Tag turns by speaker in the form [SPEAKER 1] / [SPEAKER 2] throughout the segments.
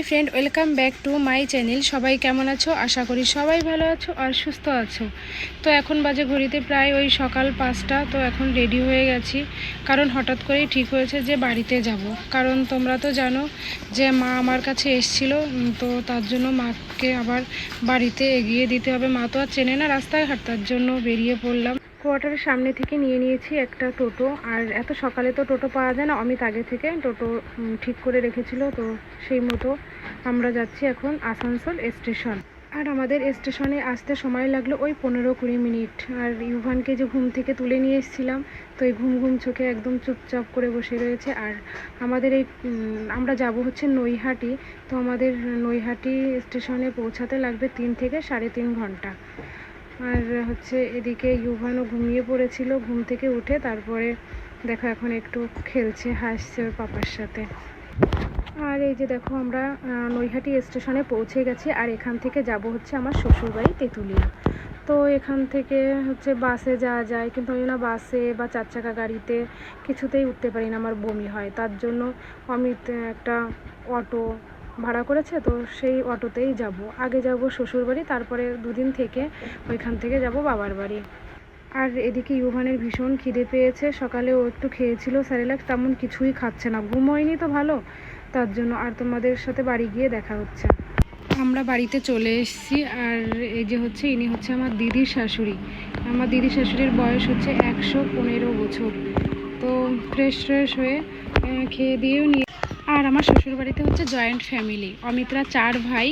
[SPEAKER 1] Hi friend, welcome back to my channel. সবাই কেমন আছো? আশা করি সবাই ভালো আছো আর সুস্থ আছো। তো এখন বাজে ঘড়িতে প্রায় ওই সকাল 5টা। তো এখন রেডি হয়ে গেছি, কারণ হঠাৎ করেই ঠিক হয়েছে যে বাড়িতে যাব। কারণ তোমরা তো জানো যে মা আমার কাছে এসেছিলো, তো তার জন্য মাকে আবার বাড়িতে এগিয়ে দিতে হবে। মা তো আর চেনে না রাস্তাঘাট, তার জন্য বেরিয়ে পড়লাম। কোয়ার্টারের সামনে থেকে নিয়ে নিয়েছি একটা টোটো। আর এত সকালে তো টোটো পাওয়া যায় না, অমিত আগে থেকে টোটো ঠিক করে রেখেছিল, তো সেই মতো আমরা যাচ্ছি এখন আসানসোল স্টেশন। আর আমাদের স্টেশনে আসতে সময় লাগলো ওই 15-20 মিনিট। আর ইউভানকে যে ঘুম থেকে তুলে নিয়ে এসেছিলাম, তো এই ঘুম ঘুম চোখে একদম চুপচাপ করে বসে রয়েছে। আর আমাদের এই আমরা যাব হচ্ছে নৈহাটি। তো আমাদের নৈহাটি স্টেশনে পৌঁছাতে লাগবে 3 থেকে 3.5 ঘন্টা। আর হচ্ছে এদিকে ইউভানও ঘুমিয়ে পড়েছিল, ঘুম থেকে উঠে তারপরে দেখো এখন একটু খেলছে, হাসছে ওর পাপার সাথে। আর এই যে দেখো আমরা নৈহাটি স্টেশনে পৌঁছে গেছি। আর এখান থেকে যাব হচ্ছে আমার শ্বশুরবাড়ি তেঁতুলিয়া। তো এখান থেকে হচ্ছে বাসে যাওয়া যায়, কিন্তু আমি না বাসে বা 4 চাকা গাড়িতে কিছুতেই উঠতে পারি না, আমার বমি হয়। তার জন্য অমিত একটা অটো ভাড়া করেছে, তো সেই অটোতেই যাব। আগে যাব শ্বশুরবাড়ি, তারপরে 2 দিন থেকে ওইখান থেকে যাব বাবার বাড়ি। আর এদিকে ইউভানের ভীষণ খিদে পেয়েছে। সকালে ও একটু খেয়েছিল স্যারেলাক্স, তেমন কিছুই খাচ্ছে না, ঘুম হয়নি তো ভালো, তার জন্য। আর তোমাদের সাথে বাড়ি গিয়ে দেখা হচ্ছে। আমরা বাড়িতে চলে এসেছি। আর এই যে হচ্ছে ইনি হচ্ছে আমার দিদির শাশুড়ি। আমার দিদির শাশুড়ির বয়স হচ্ছে 115 বছর। তো ফ্রেশ হয়ে খেয়ে দিয়েও নিয়ে। আর আমার শ্বশুরবাড়িতে হচ্ছে জয়েন্ট ফ্যামিলি, অমিতরা 4 ভাই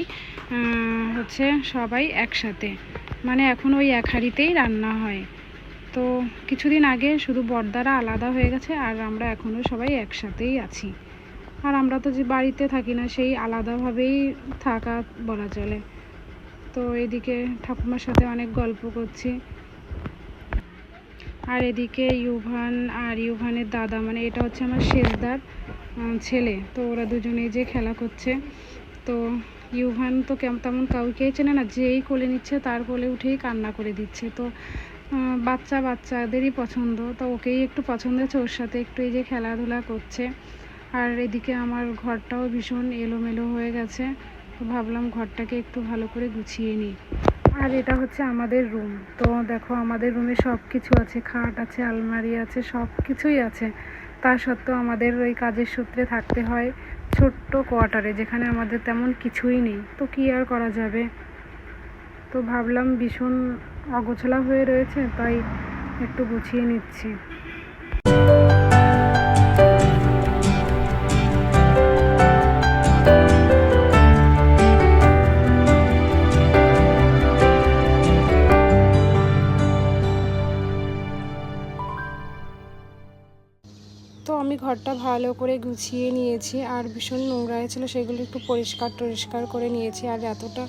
[SPEAKER 1] হচ্ছে সবাই একসাথে, মানে এখন ওই এক হাঁড়িতেই রান্না হয়। তো কিছুদিন আগে শুধু বড়দারা আলাদা হয়ে গেছে, আর আমরা এখনও সবাই একসাথেই আছি। আর আমরা তো যে বাড়িতে থাকি না, সেই আলাদাভাবেই থাকা বলা চলে। তো এদিকে ঠাকুমার সাথে অনেক গল্প করছি। আর এদিকে ইউভান আর ইউভানের দাদা, মানে এটা হচ্ছে আমার শেষদার ছেলে, তো ওরা দুজনেই যে খেলা করছে। তো ইউভান তো তেমন কাউকেই চেনে না, যেই কোলে নিচ্ছে তার কোলে উঠেই কান্না করে দিচ্ছে। তো বাচ্চাদেরই পছন্দ, তো ওকেই একটু পছন্দ হচ্ছে, ওর সাথে একটু এই যে খেলাধুলা করছে। আর এদিকে আমার ঘরটাও ভীষণ এলোমেলো হয়ে গেছে, তো ভাবলাম ঘরটাকে একটু ভালো করে গুছিয়ে নিই। আর এটা হচ্ছে আমাদের রুম। তো দেখো আমাদের রুমে সব কিছু আছে, খাট আছে, আলমারি আছে, সব কিছুই আছে। তা সত্ত্বেও আমাদের ওই কাজের সূত্রে থাকতে হয় ছোট্ট কোয়ার্টারে, যেখানে আমাদের তেমন কিছুই নেই। তো কী আর করা যাবে। তো ভাবলাম ভীষণ অগোছালো হয়ে রয়েছে, তাই একটু গুছিয়ে নিচ্ছি। তো আমি ঘরটা ভালো করে গুছিয়ে নিয়েছি। আর ভীষণ নোংরা হয়েছিল, সেগুলো একটু পরিষ্কার করে নিয়েছি। আর এতটা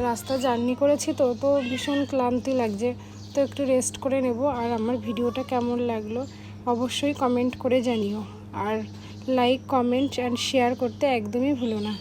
[SPEAKER 1] রাস্তা জার্নি করেছি, তো ভীষণ ক্লান্তি লাগছে, তো একটু রেস্ট করে নেব। আর আমার ভিডিওটা কেমন লাগলো অবশ্যই কমেন্ট করে জানিও। আর লাইক, কমেন্ট অ্যান্ড শেয়ার করতে একদমই ভুলো না।